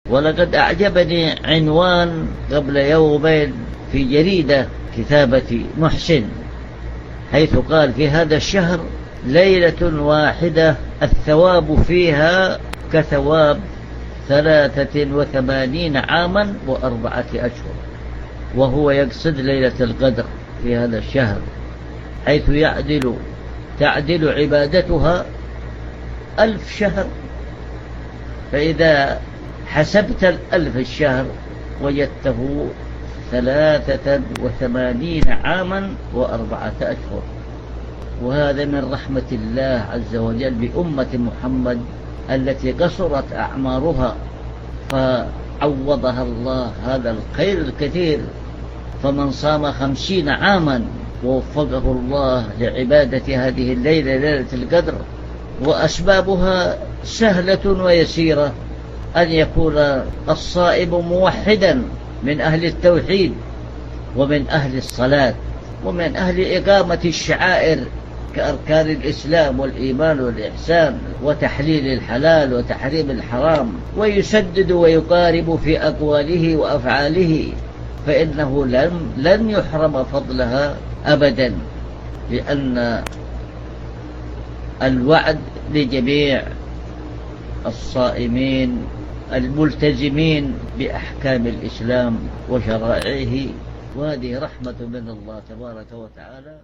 ولقد أعجبني عنوان قبل يومين في جريدة كتابة محسن، حيث قال: في هذا الشهر ليلة واحدة الثواب فيها كثواب 83 عاما و4 أشهر. وهو يقصد ليلة القدر في هذا الشهر، حيث تعدل عبادتها 1000 شهر. فإذا حسبت 1000 الشهر وجدته 83 عاما و4 أشهر. وهذا من رحمة الله عز وجل بأمة محمد التي قصرت أعمارها، فعوضها الله هذا الخير الكثير. فمن صام 50 عاما ووفقه الله لعبادة هذه الليلة، ليلة القدر، وأسبابها سهلة ويسيرة: أن يكون الصائم موحدا من أهل التوحيد ومن أهل الصلاة ومن أهل إقامة الشعائر كأركان الإسلام والإيمان والإحسان وتحليل الحلال وتحريم الحرام، ويسدد ويقارب في أقواله وأفعاله، فإنه لن يحرم فضلها أبدا، لأن الوعد لجميع الصائمين الملتزمين بأحكام الإسلام وشرائعه. وهذه رحمة من الله تبارك وتعالى.